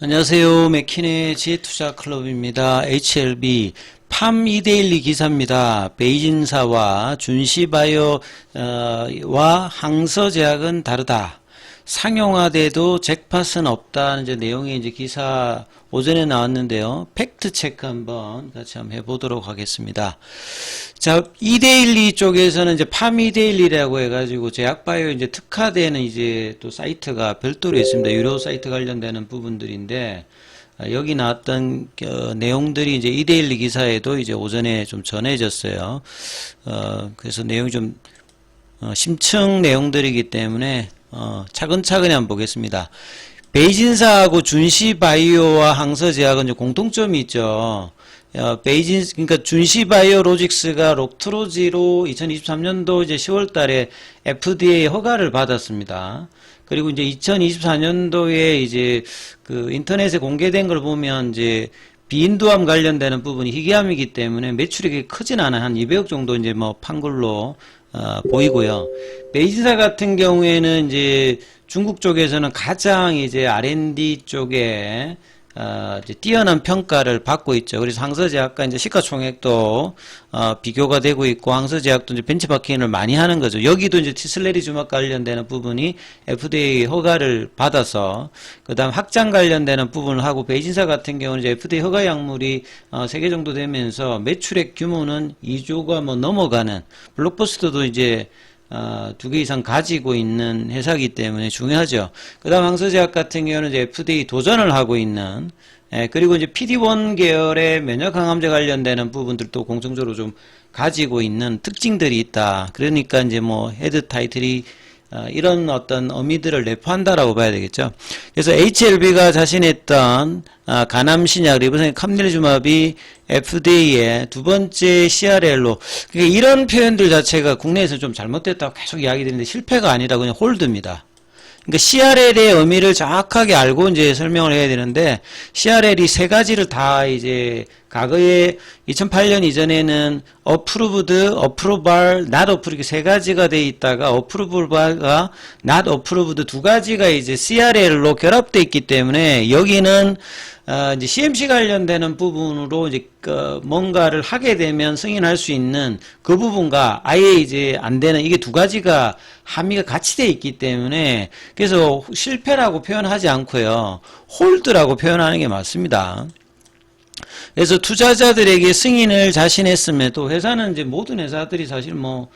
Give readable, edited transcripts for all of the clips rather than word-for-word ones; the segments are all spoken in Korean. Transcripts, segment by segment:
안녕하세요. 맥키네 지투자클럽입니다. HLB 팜 이데일리 기사입니다. 베이진사와 준시바이오와 항서제약은 다르다. 상용화돼도 잭팟은 없다는 이제 내용이 이제 기사 오전에 나왔는데요. 팩트 체크 한번 같이 한번 해보도록 하겠습니다. 자, 이데일리 쪽에서는 이제 팜 이데일리라고 해가지고 제약바이오 이제 특화되는 이제 또 사이트가 별도로 있습니다. 유료 사이트 관련되는 부분들인데 여기 나왔던 내용들이 이제 이데일리 기사에도 이제 오전에 좀 전해졌어요. 그래서 내용이 좀 심층 내용들이기 때문에 차근차근히 한번 보겠습니다. 베이진사하고 준시바이오와 항서제약은 이제 공통점이 있죠. 그러니까 준시바이오로직스가 록트로지로 2023년도 이제 10월 달에 FDA 허가를 받았습니다. 그리고 이제 2024년도에 이제 그 인터넷에 공개된 걸 보면 이제 비인두암 관련되는 부분이 희귀암이기 때문에 매출이 크진 않아요. 한 200억 정도 이제 뭐 판 걸로 보이고요. 베이진사 같은 경우에는 이제 중국 쪽에서는 가장 이제 R&D 쪽에 이제 뛰어난 평가를 받고 있죠. 그래서 항서제약과 이제 시가총액도 비교가 되고 있고, 항서제약도 이제 벤치마킹을 많이 하는 거죠. 여기도 이제 티슬레리주막 관련되는 부분이 FDA 허가를 받아서, 그 다음 확장 관련되는 부분을 하고, 베이진사 같은 경우는 이제 FDA 허가 약물이 3개 정도 되면서 매출액 규모는 2조가 뭐 넘어가는, 블록버스터도 이제 2개 이상 가지고 있는 회사이기 때문에 중요하죠. 그 다음 항서제약 같은 경우는 이제 FDA 도전을 하고 있는, 그리고 이제 PD-1 계열의 면역항암제 관련되는 부분들도 공통적으로 좀 가지고 있는 특징들이 있다. 그러니까 이제 뭐 헤드 타이틀이 이런 어떤 의미들을 내포한다라고 봐야 되겠죠. 그래서 HLB가 자신했던 간암신약 리보생의 캄릴주마비 FDA의 두 번째 CRL로, 그러니까 이런 표현들 자체가 국내에서 좀 잘못됐다고 계속 이야기 드리는데 실패가 아니라 그냥 홀드입니다. 그러니까 CRL의 의미를 정확하게 알고 이제 설명을 해야 되는데, CRL이 세 가지를 다 이제 과거에 2008년 이전에는 approved, approval, not approved 세 가지가 돼 있다가 approval과 not approved 두 가지가 이제 CRL로 결합돼 있기 때문에 여기는 이제 CMC 관련되는 부분으로 이제 뭔가를 하게 되면 승인할 수 있는 그 부분과 아예 이제 안 되는 이게 두 가지가 함의가 같이 돼 있기 때문에 그래서 실패라고 표현하지 않고요. 홀드라고 표현하는 게 맞습니다. 그래서 투자자들에게 승인을 자신했음에도 회사는 이제 모든 회사들이 사실 뭐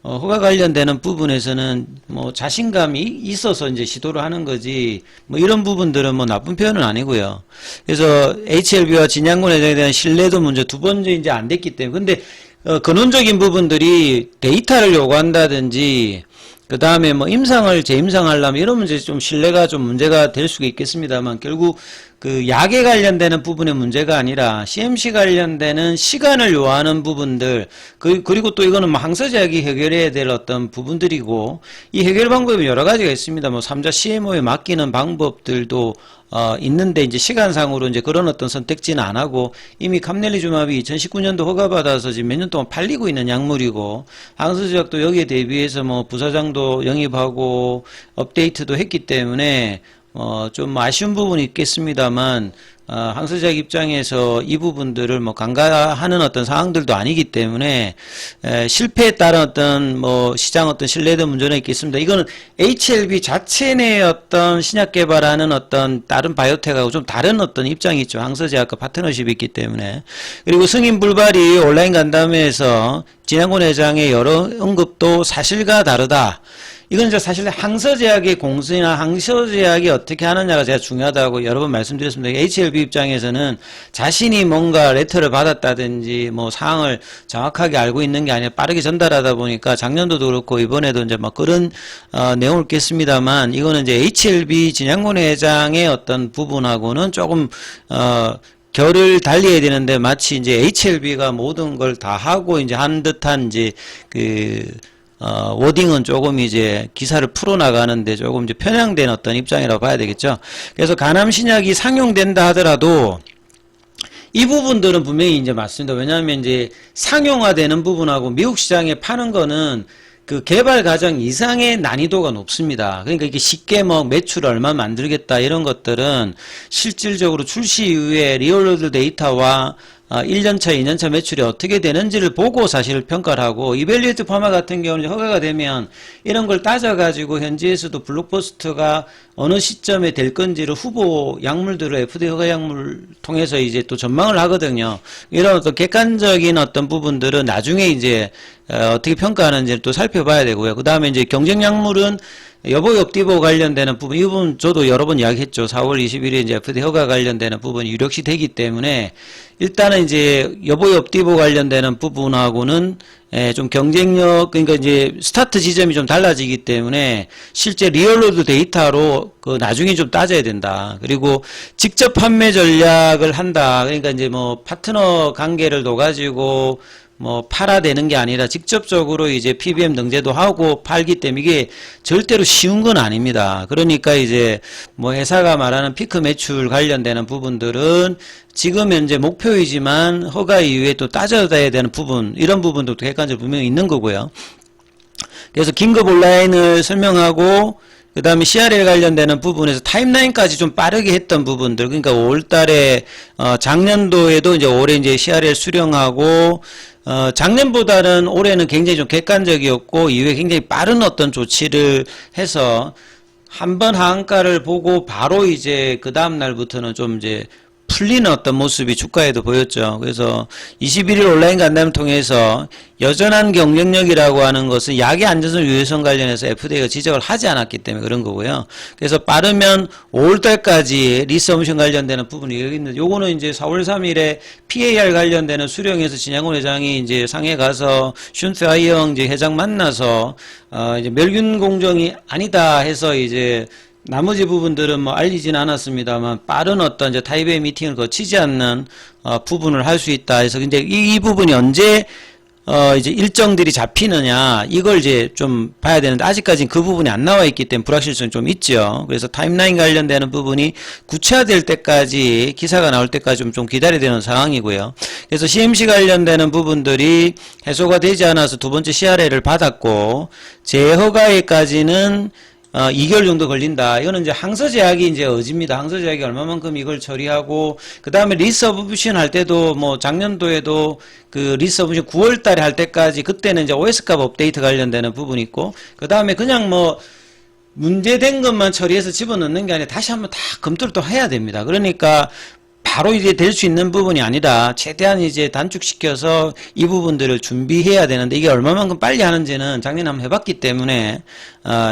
허가 관련되는 부분에서는 뭐 자신감이 있어서 이제 시도를 하는 거지 뭐 이런 부분들은 뭐 나쁜 표현은 아니고요. 그래서 HLB와 진양군 회장에 대한 신뢰도 문제 두 번째 이제 안 됐기 때문에 근데 근원적인 부분들이 데이터를 요구한다든지 그 다음에 뭐 임상을 재임상하려면 이러면 이제 좀 신뢰가 좀 문제가 될 수가 있겠습니다만 결국 그 약에 관련되는 부분의 문제가 아니라 CMC 관련되는 시간을 요하는 부분들 그리고 또 이거는 뭐 항서제약이 해결해야 될 어떤 부분들이고 이 해결 방법이 여러 가지가 있습니다. 뭐 3자 CMO에 맡기는 방법들도 있는데 이제 시간상으로 이제 그런 어떤 선택지는 안 하고 이미 캄넬리주마비 2019년도 허가받아서 지금 몇 년 동안 팔리고 있는 약물이고 항서제약도 여기에 대비해서 뭐 부사장도 영입하고 업데이트도 했기 때문에 좀 아쉬운 부분이 있겠습니다만 항서제약 입장에서 이 부분들을 뭐 간과하는 어떤 상황들도 아니기 때문에 실패에 따른 어떤 뭐 시장 어떤 신뢰도 문제는 있겠습니다. 이거는 HLB 자체 내의 어떤 신약 개발하는 어떤 다른 바이오텍하고 좀 다른 어떤 입장이 있죠. 항서제약과 파트너십이 있기 때문에. 그리고 승인 불발이 온라인 간담회에서 진양군 회장의 여러 언급도 사실과 다르다. 이건 이제 사실 항서제약의 공수나 항서제약이 어떻게 하느냐가 제가 중요하다고 여러 번 말씀드렸습니다. HLB 입장에서는 자신이 뭔가 레터를 받았다든지 뭐 사항을 정확하게 알고 있는 게 아니라 빠르게 전달하다 보니까 작년도도 그렇고 이번에도 이제 막 그런 내용을 깼습니다만 이거는 이제 HLB 진양군 회장의 어떤 부분하고는 조금 결을 달리해야 되는데 마치 이제 HLB가 모든 걸 다 하고 이제 한 듯한 이제 워딩은 조금 이제 기사를 풀어나가는데 조금 이제 편향된 어떤 입장이라고 봐야 되겠죠. 그래서 간암신약이 상용된다 하더라도 이 부분들은 분명히 이제 맞습니다. 왜냐하면 이제 상용화되는 부분하고 미국 시장에 파는 거는 그 개발 과정 이상의 난이도가 높습니다. 그러니까 이게 쉽게 뭐 매출 얼마 만들겠다 이런 것들은 실질적으로 출시 이후에 리얼로드 데이터와 1년차, 2년차 매출이 어떻게 되는지를 보고 사실 평가를 하고, 이벨리에이트 파마 같은 경우는 허가가 되면 이런 걸 따져가지고 현지에서도 블록버스터가 어느 시점에 될 건지를 후보 약물들을 FDA 허가 약물 통해서 이제 또 전망을 하거든요. 이런 어떤 객관적인 어떤 부분들은 나중에 이제 어떻게 평가하는지를 또 살펴봐야 되고요. 그 다음에 이제 경쟁 약물은 여보 엽디보 관련되는 부분, 이 부분 저도 여러 번 이야기했죠. 4월 20일에 이제 FDA 허가 관련되는 부분이 유력시 되기 때문에 일단은 이제 여보 엽디보 관련되는 부분하고는 좀 경쟁력, 그러니까 이제 스타트 지점이 좀 달라지기 때문에 실제 리얼로드 데이터로 그 나중에 좀 따져야 된다. 그리고 직접 판매 전략을 한다. 그러니까 이제 뭐 파트너 관계를 둬가지고 뭐 팔아대는 게 아니라 직접적으로 이제 PBM 등재도 하고 팔기 때문에 이게 절대로 쉬운 건 아닙니다. 그러니까 이제 뭐 회사가 말하는 피크 매출 관련되는 부분들은 지금 현재 목표이지만 허가 이후에 또 따져야 되는 부분, 이런 부분도 객관적으로 분명히 있는 거고요. 그래서 긴급 온라인을 설명하고 그 다음에 CRL 관련되는 부분에서 타임라인까지 좀 빠르게 했던 부분들, 그러니까 5월달에 작년도에도 이제 올해 이제 CRL 수령하고 작년보다는 올해는 굉장히 좀 객관적이었고 이후에 굉장히 빠른 어떤 조치를 해서 한번 하한가를 보고 바로 이제 그 다음 날부터는 좀 이제 풀리는 어떤 모습이 주가에도 보였죠. 그래서 21일 온라인 간담을 통해서 여전한 경쟁력이라고 하는 것은 약의 안전성 유효성 관련해서 FDA가 지적을 하지 않았기 때문에 그런 거고요. 그래서 빠르면 5월달까지 리서브션 관련되는 부분이 여기 있는데, 요거는 이제 4월 3일에 PAR 관련되는 수령에서 진양훈 회장이 이제 상해 가서 슌트 아이영 이제 회장 만나서 이제 멸균 공정이 아니다 해서 이제 나머지 부분들은 뭐 알리지는 않았습니다만 빠른 어떤 이제 타입의 미팅을 거치지 않는 부분을 할 수 있다 해서, 근데 이 부분이 언제 이제 일정들이 잡히느냐 이걸 이제 좀 봐야 되는데 아직까지는 그 부분이 안 나와 있기 때문에 불확실성이 좀 있죠. 그래서 타임라인 관련되는 부분이 구체화될 때까지, 기사가 나올 때까지 좀 기다려야 되는 상황이고요. 그래서 CMC 관련되는 부분들이 해소가 되지 않아서 두 번째 CRL을 받았고, 재허가에까지는 2개월 정도 걸린다. 이거는 이제 항서제약이 이제 의지입니다. 항서제약이 얼마만큼 이걸 처리하고, 그 다음에 리서브션 할 때도 뭐 작년도에도 그 리서브션 9월 달에 할 때까지 그때는 이제 OS값 업데이트 관련되는 부분이 있고, 그 다음에 그냥 뭐 문제된 것만 처리해서 집어넣는 게 아니라 다시 한번 다 검토를 또 해야 됩니다. 그러니까 바로 이제 될 수 있는 부분이 아니라 최대한 이제 단축시켜서 이 부분들을 준비해야 되는데, 이게 얼마만큼 빨리 하는지는 작년에 한번 해봤기 때문에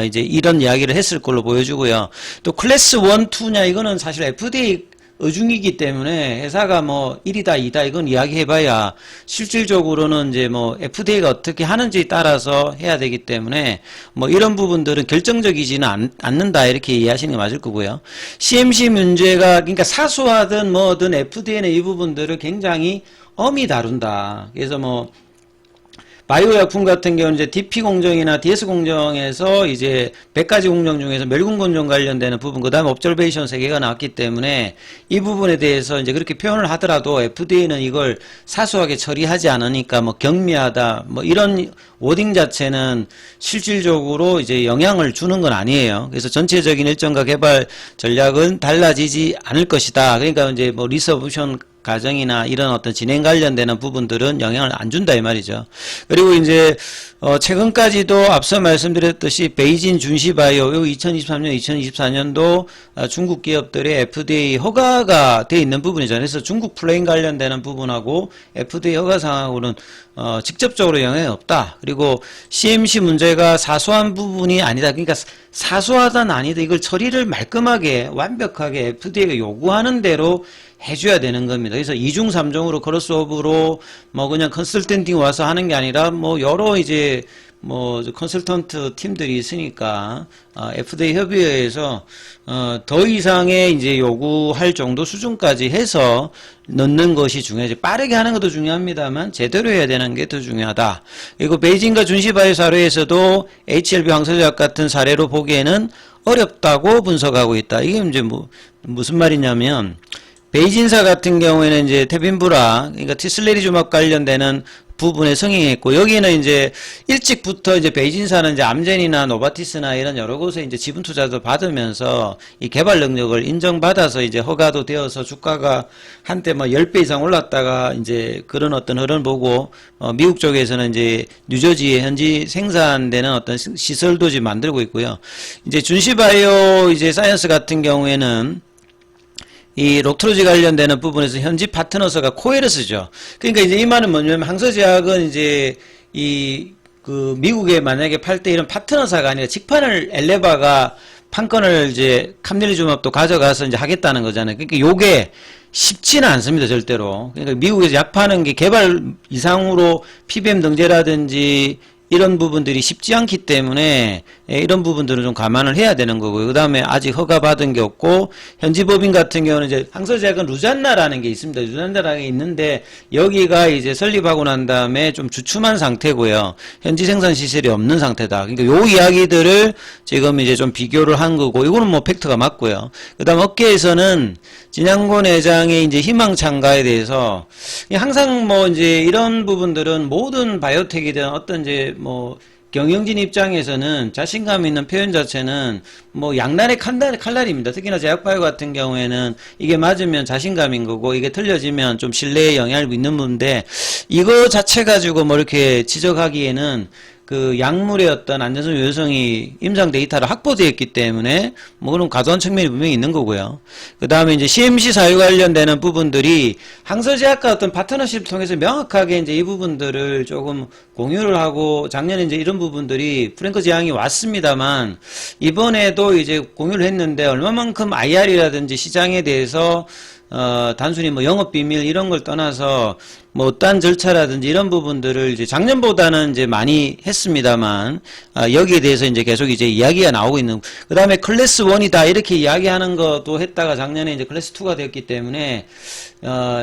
이제 이런 이야기를 했을 걸로 보여주고요. 또 클래스 1, 2냐 이거는 사실 FDA 의중이기 때문에 회사가 뭐 1이다 2다 이건 이야기해봐야 실질적으로는 이제 뭐 FDA가 어떻게 하는지에 따라서 해야 되기 때문에 뭐 이런 부분들은 결정적이지는 않는다 이렇게 이해하시는 게 맞을 거고요. CMC 문제가 그러니까 사소하든 뭐든 FDA는 이 부분들을 굉장히 엄히 다룬다. 그래서 뭐 바이오 약품 같은 경우는 이제 DP 공정이나 DS 공정에서 이제 100가지 공정 중에서 멸균 공정 관련되는 부분, 그 다음에 옵저베이션 3개가 나왔기 때문에 이 부분에 대해서 이제 그렇게 표현을 하더라도 FDA는 이걸 사소하게 처리하지 않으니까 뭐 경미하다, 뭐 이런 워딩 자체는 실질적으로 이제 영향을 주는 건 아니에요. 그래서 전체적인 일정과 개발 전략은 달라지지 않을 것이다. 그러니까 이제 뭐 리서브션 과정이나 이런 어떤 진행 관련되는 부분들은 영향을 안 준다 이 말이죠. 그리고 이제 최근까지도 앞서 말씀드렸듯이 베이진 준시바이오 2023년, 2024년도 중국 기업들의 FDA 허가가 돼 있는 부분이잖아요. 그래서 중국 플레인 관련되는 부분하고 FDA 허가 상하고는 직접적으로 영향이 없다. 그리고 CMC 문제가 사소한 부분이 아니다. 그러니까 사소하다는 아니다. 이걸 처리를 말끔하게 완벽하게 FDA가 요구하는 대로 해줘야 되는 겁니다. 그래서 2중 3중으로 크로스오버로 뭐 그냥 컨설턴팅 와서 하는 게 아니라 뭐 여러 이제 뭐 컨설턴트 팀들이 있으니까 FDA 협의회에서 더 이상의 이제 요구할 정도 수준까지 해서 넣는 것이 중요하지. 빠르게 하는 것도 중요합니다만 제대로 해야 되는 게 더 중요하다. 그리고 베이징과 준시바이오 사례에서도 HLB 황소제약 같은 사례로 보기에는 어렵다고 분석하고 있다. 이게 이제 뭐 무슨 말이냐면 베이진사 같은 경우에는 이제 테빈브라, 그러니까 티슬레리주막 관련되는 부분에 승인했고, 여기는 이제 일찍부터 이제 베이진사는 이제 암젠이나 노바티스나 이런 여러 곳에 이제 지분 투자도 받으면서 이 개발 능력을 인정받아서 이제 허가도 되어서 주가가 한때 뭐 10배 이상 올랐다가 이제 그런 어떤 흐름 보고, 미국 쪽에서는 이제 뉴저지에 현지 생산되는 어떤 시설도 지금 만들고 있고요. 이제 준시바이오 이제 사이언스 같은 경우에는 이 록트로지 관련되는 부분에서 현지 파트너사가 코에르스죠. 그러니까 이제 이 말은 뭐냐면 항서제약은 이제 그 미국에 만약에 팔 때 이런 파트너사가 아니라 직판을 엘레바가 판권을 이제 캄릴리주맙도 가져가서 이제 하겠다는 거잖아요. 그러니까 요게 쉽지는 않습니다, 절대로. 그러니까 미국에서 약 파는 게 개발 이상으로 PBM 등재라든지 이런 부분들이 쉽지 않기 때문에 이런 부분들은 좀 감안을 해야 되는 거고요. 그 다음에 아직 허가 받은 게 없고, 현지 법인 같은 경우는 이제 항서제약은 루잔나라는 게 있습니다. 루잔나라는 게 있는데 여기가 이제 설립하고 난 다음에 좀 주춤한 상태고요. 현지 생산 시설이 없는 상태다. 그러니까 요 이야기들을 지금 이제 좀 비교를 한 거고, 이거는 뭐 팩트가 맞고요. 그 다음 업계에서는 진양곤 회장의 이제 희망 참가에 대해서 항상 뭐 이제 이런 부분들은 모든 바이오텍이든 어떤 이제 뭐 경영진 입장에서는 자신감 있는 표현 자체는 뭐 양날의 칼날입니다. 특히나 제약바이오 같은 경우에는 이게 맞으면 자신감인 거고, 이게 틀려지면 좀 신뢰에 영향을 미치는 부분인데, 이거 자체 가지고 뭐 이렇게 지적하기에는 그 약물의 어떤 안전성 유효성이 임상 데이터로 확보되어 있기 때문에 뭐 그런 과도한 측면이 분명히 있는 거고요. 그 다음에 이제 CMC 사유 관련되는 부분들이 항서제약과 어떤 파트너십을 통해서 명확하게 이제 이 부분들을 조금 공유를 하고, 작년에 이제 이런 부분들이 프랭크 제안이 왔습니다만 이번에도 이제 공유를 했는데 얼마만큼 IR이라든지 시장에 대해서 단순히 뭐 영업비밀 이런 걸 떠나서 뭐 어떠한 절차라든지 이런 부분들을 이제 작년보다는 이제 많이 했습니다만, 여기에 대해서 이제 계속 이제 이야기가 나오고 있는, 그 다음에 클래스 1이다 이렇게 이야기하는 것도 했다가 작년에 이제 클래스 2가 되었기 때문에,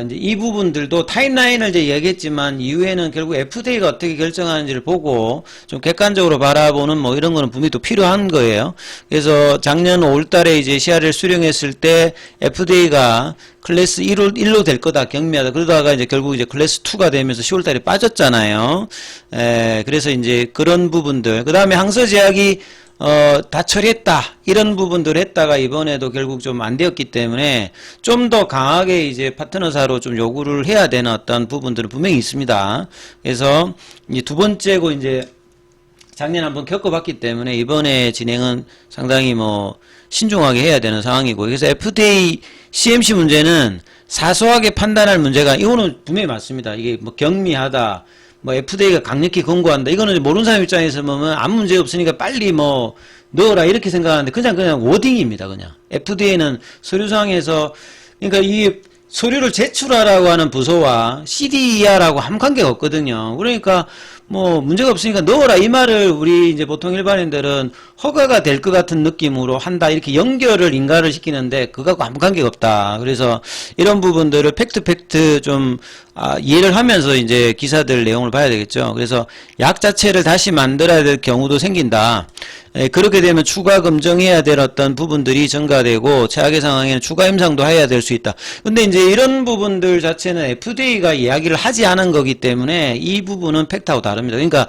이제 이 부분들도 타임라인을 이제 이야기했지만 이후에는 결국 FDA가 어떻게 결정하는지를 보고 좀 객관적으로 바라보는 뭐 이런 거는 분명히 또 필요한 거예요. 그래서 작년 5월 달에 이제 시야를 수령했을 때 FDA가 클래스 1로 될 거다, 경미하다. 그러다가 이제 결국 이제 클래스 2가 되면서 10월 달에 빠졌잖아요. 그래서 이제 그런 부분들. 그 다음에 항서제약이 다 처리했다, 이런 부분들을 했다가 이번에도 결국 좀 안 되었기 때문에 좀 더 강하게 이제 파트너사로 좀 요구를 해야 되는 어떤 부분들은 분명히 있습니다. 그래서 이제 두 번째고, 이제 작년에 한번 겪어봤기 때문에 이번에 진행은 상당히 뭐 신중하게 해야 되는 상황이고, 그래서 FDA CMC 문제는 사소하게 판단할 문제가, 이거는 분명히 맞습니다. 이게 뭐 경미하다, 뭐 FDA가 강력히 권고한다, 이거는 모르는 사람 입장에서 보면 아무 문제 없으니까 빨리 뭐 넣어라 이렇게 생각하는데 그냥 워딩입니다. 그냥 FDA는 서류상에서, 그러니까 이 서류를 제출하라고 하는 부서와 CDER하고 아무 관계가 없거든요. 그러니까 뭐 문제가 없으니까 넣어라 이 말을 우리 이제 보통 일반인들은 허가가 될 것 같은 느낌으로 한다, 이렇게 연결을 인가를 시키는데 그거하고 아무 관계가 없다. 그래서 이런 부분들을 팩트 좀 이해를 하면서 이제 기사들 내용을 봐야 되겠죠. 그래서 약 자체를 다시 만들어야 될 경우도 생긴다. 그렇게 되면 추가 검증해야 될 어떤 부분들이 증가되고 최악의 상황에는 추가 임상도 해야 될 수 있다. 근데 이제 이런 부분들 자체는 FDA가 이야기를 하지 않은 거기 때문에 이 부분은 팩트하고 다릅니다. 그러니까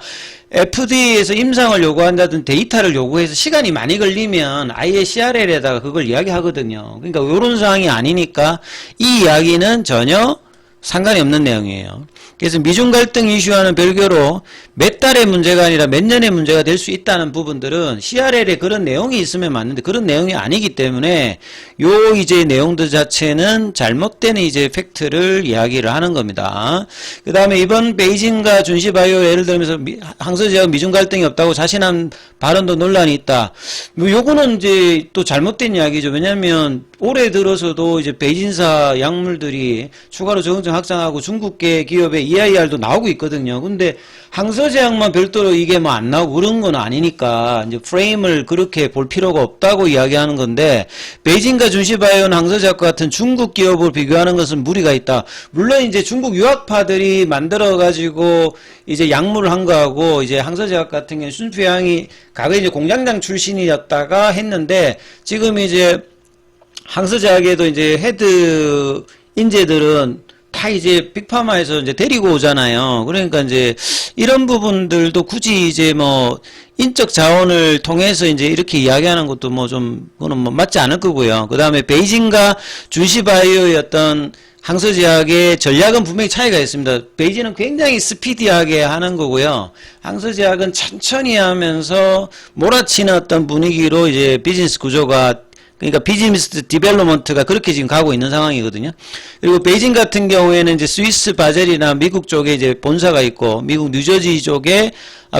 FDA에서 임상을 요구한다든 데이터를 요구해서 시간이 많이 걸리면 아예 CRL에다가 그걸 이야기하거든요. 그러니까 이런 상황이 아니니까 이 이야기는 전혀 상관이 없는 내용이에요. 그래서 미중 갈등 이슈와는 별개로 몇 달의 문제가 아니라 몇 년의 문제가 될 수 있다는 부분들은 CRL에 그런 내용이 있으면 맞는데 그런 내용이 아니기 때문에 요 이제 내용들 자체는 잘못된 이제 팩트를 이야기를 하는 겁니다. 그 다음에 이번 베이징과 준시바이오 예를 들면서 항서제약 미중 갈등이 없다고 자신한 발언도 논란이 있다. 뭐 요거는 이제 또 잘못된 이야기죠. 왜냐하면 올해 들어서도 이제 베이징사 약물들이 추가로 적응증 확장하고 중국계 기업의 EIR도 나오고 있거든요. 근데 항서제약만 별도로 이게 뭐 안 나오고 그런 건 아니니까 이제 프레임을 그렇게 볼 필요가 없다고 이야기하는 건데, 베이징과 준시바이오는 항서제약과 같은 중국 기업을 비교하는 것은 무리가 있다. 물론 이제 중국 유학파들이 만들어가지고 이제 약물을 한 거하고, 이제 항서제약 같은 경우는 순수양이 과거에 이제 공장장 출신이었다가 했는데, 지금 이제 항서제약에도 이제 헤드 인재들은 다 이제 빅파마에서 이제 데리고 오잖아요. 그러니까 이제 이런 부분들도 굳이 이제 뭐 인적 자원을 통해서 이제 이렇게 이야기하는 것도 뭐 좀 그거는 뭐 맞지 않을 거고요. 그 다음에 베이징과 준시바이오의 어떤 항서제약의 전략은 분명히 차이가 있습니다. 베이징은 굉장히 스피디하게 하는 거고요. 항서제약은 천천히 하면서 몰아치는 어떤 분위기로 이제 비즈니스 구조가 그러니까 비즈니스 디벨롭먼트가 그렇게 지금 가고 있는 상황이거든요. 그리고 베이징 같은 경우에는 이제 스위스 바젤이나 미국 쪽에 이제 본사가 있고 미국 뉴저지 쪽에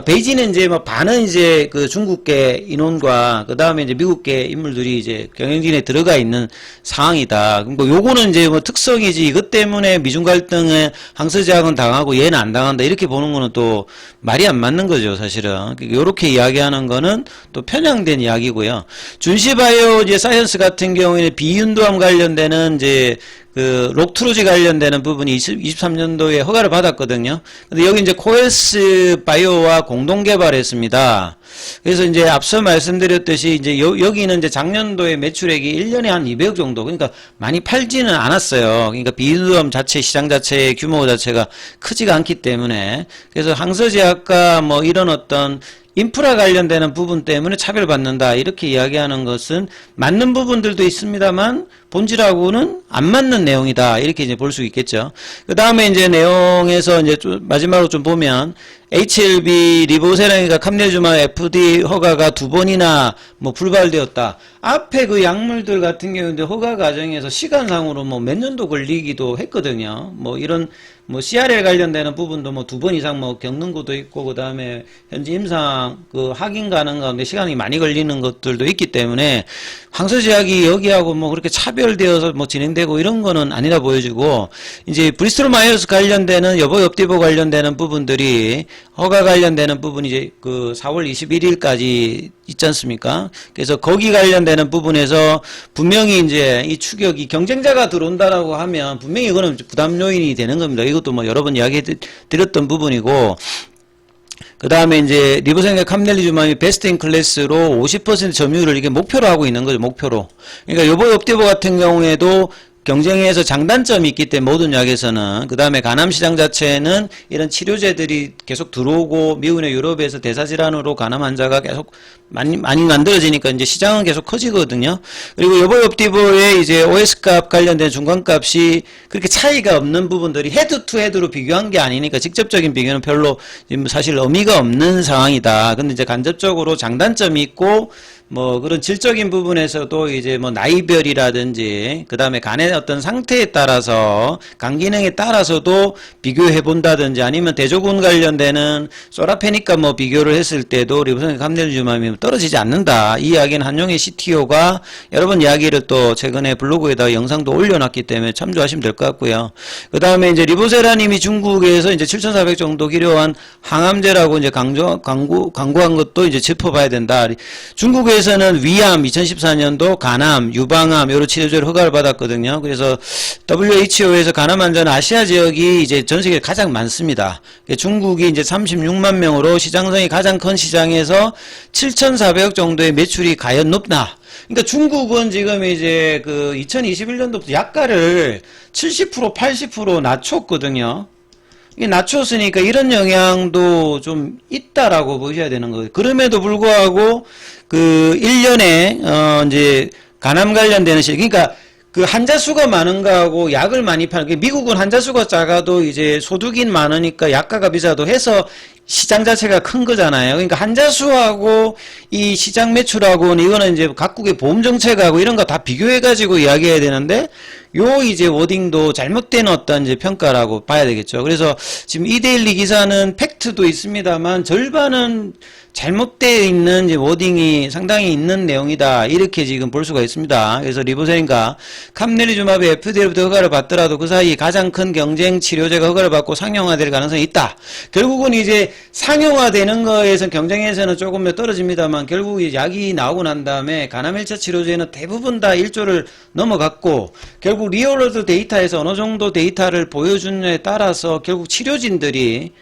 베이징은 이제 뭐 반은 이제 그 중국계 인원과 그 다음에 이제 미국계 인물들이 이제 경영진에 들어가 있는 상황이다. 뭐 요거는 이제 뭐 특성이지 이것 때문에 미중 갈등에 항서제약은 당하고 얘는 안 당한다 이렇게 보는 거는 또 말이 안 맞는 거죠, 사실은. 요렇게 이야기하는 거는 또 편향된 이야기고요. 준시바이오 이제 사이언스 같은 경우에는 비윤도암 관련되는 이제 그 록트로지 관련되는 부분이 23년도에 허가를 받았거든요. 근데 여기 이제 코에스 바이오와 공동 개발했습니다. 그래서 이제 앞서 말씀드렸듯이 이제 여기는 이제 작년도에 매출액이 1년에 한 200억 정도. 그러니까 많이 팔지는 않았어요. 그러니까 비윤도암 자체 시장 자체의 규모 자체가 크지가 않기 때문에 그래서 항서제약과 뭐 이런 어떤 인프라 관련되는 부분 때문에 차별받는다 이렇게 이야기하는 것은 맞는 부분들도 있습니다만 본질하고는 안 맞는 내용이다 이렇게 이제 볼 수 있겠죠. 그 다음에 이제 내용에서 이제 좀 마지막으로 좀 보면 HLB 리보세라니까 캄넬주마 FD 허가가 2번이나 뭐 불발되었다. 앞에 그 약물들 같은 경우인데 허가 과정에서 시간상으로 뭐 몇 년도 걸리기도 했거든요. 뭐 이런 뭐 CRL 관련되는 부분도 뭐 2번 이상 뭐 겪는 것도 있고 그 다음에 현지 임상 그 확인 가능 가운데 시간이 많이 걸리는 것들도 있기 때문에 항서제약이 여기하고 뭐 그렇게 차별되어서 뭐 진행되고 이런 거는 아니라 보여지고 이제 브리스톨 마이어스 관련되는 여보 엽디보 관련되는 부분들이 허가 관련되는 부분이 이제 그 4월 21일까지 있지 않습니까? 그래서 거기 관련되는 부분에서 분명히 이제 이 추격이 경쟁자가 들어온다라고 하면 분명히 이거는 부담 요인이 되는 겁니다. 이것도 뭐 여러 번 이야기 드렸던 부분이고 그 다음에 이제 리보생과 캄넬리주맘이 베스트 인 클래스로 50% 점유율을 이게 목표로 하고 있는 거죠, 목표로. 그러니까 요보 엽디보 같은 경우에도 경쟁에서 장단점이 있기 때문에 모든 약에서는 그 다음에 간암 시장 자체는 이런 치료제들이 계속 들어오고 미국이나 유럽에서 대사질환으로 간암 환자가 계속 많이 만들어지니까 이제 시장은 계속 커지거든요. 그리고 여보엽디보의 이제 OS 값 관련된 중간값이 그렇게 차이가 없는 부분들이 헤드 투 헤드로 비교한 게 아니니까 직접적인 비교는 별로 사실 의미가 없는 상황이다. 근데 이제 간접적으로 장단점이 있고 뭐 그런 질적인 부분에서도 이제 뭐 나이별이라든지 그 다음에 간의 어떤 상태에 따라서 간 기능에 따라서도 비교해 본다든지 아니면 대조군 관련되는 소라페닉과 뭐 비교를 했을 때도 리보생과 캄넬리주맘이 떨어지지 않는다. 이 이야기는 한용의 CTO가 여러 번 이야기를 또 최근에 블로그에다가 영상도 올려놨기 때문에 참조하시면 될 것 같고요. 그 다음에 이제 리보세라님이 중국에서 이제 7,400 정도 필요한 항암제라고 이제 광고한 것도 이제 짚어봐야 된다. 중국에서는 위암 2014년도 간암, 유방암 여러 치료제를 허가를 받았거든요. 그래서 WHO에서 간암 환자는 아시아 지역이 이제 전 세계에 가장 많습니다. 중국이 이제 36만 명으로 시장성이 가장 큰 시장에서 7,400억 정도의 매출이 과연 높나? 그러니까 중국은 지금 이제 그 2021년도부터 약가를 70% 80% 낮췄거든요. 이게 낮췄으니까 이런 영향도 좀 있다라고 보셔야 되는 거예요. 그럼에도 불구하고 그 1년에 이제 간암 관련되는 그러니까 그 환자 수가 많은 거하고 약을 많이 파는 미국은 환자 수가 작아도 이제 소득인 많으니까 약가가 비싸도 해서 시장 자체가 큰 거잖아요. 그러니까 환자 수하고 이 시장 매출하고는 이거는 이제 각국의 보험 정책하고 이런 거 다 비교해 가지고 이야기해야 되는데 요 이제 워딩도 잘못된 어떤 이제 평가라고 봐야 되겠죠. 그래서 지금 이데일리 기사는 팩트도 있습니다만 절반은 잘못되어 있는 이제 워딩이 상당히 있는 내용이다. 이렇게 지금 볼 수가 있습니다. 그래서 리보세인과 캄넬리주마비 FDA로부터 허가를 받더라도 그 사이 가장 큰 경쟁 치료제가 허가를 받고 상용화될 가능성이 있다. 결국은 이제 상용화되는 거에서 경쟁에서는 조금 더 떨어집니다만 결국 이 약이 나오고 난 다음에 간암 1차 치료제는 대부분 다 1조를 넘어갔고 결국 리얼월드 데이터에서 어느 정도 데이터를 보여주느냐에 따라서 결국 치료진들이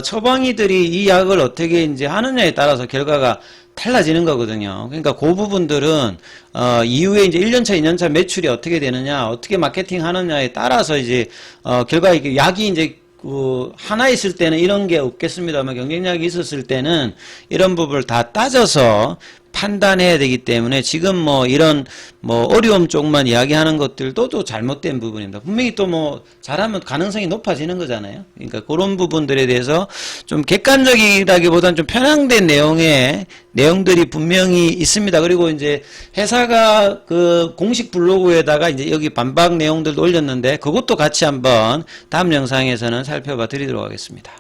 처방이들이 이 약을 어떻게 이제 하느냐에 따라서 결과가 달라지는 거거든요. 그러니까 그 부분들은 이후에 이제 1년차, 2년차 매출이 어떻게 되느냐, 어떻게 마케팅 하느냐에 따라서 이제 결과 이게 약이 이제 하나 있을 때는 이런 게 없겠습니다만 경쟁력이 있었을 때는 이런 부분을 다 따져서 판단해야 되기 때문에 지금 뭐 이런 뭐 어려움 쪽만 이야기하는 것들도 또 잘못된 부분입니다. 분명히 또 뭐 잘하면 가능성이 높아지는 거잖아요. 그러니까 그런 부분들에 대해서 좀 객관적이라기보다는 좀 편향된 내용들이 분명히 있습니다. 그리고 이제 회사가 그 공식 블로그에다가 이제 여기 반박 내용들도 올렸는데 그것도 같이 한번 다음 영상에서는 살펴봐 드리도록 하겠습니다.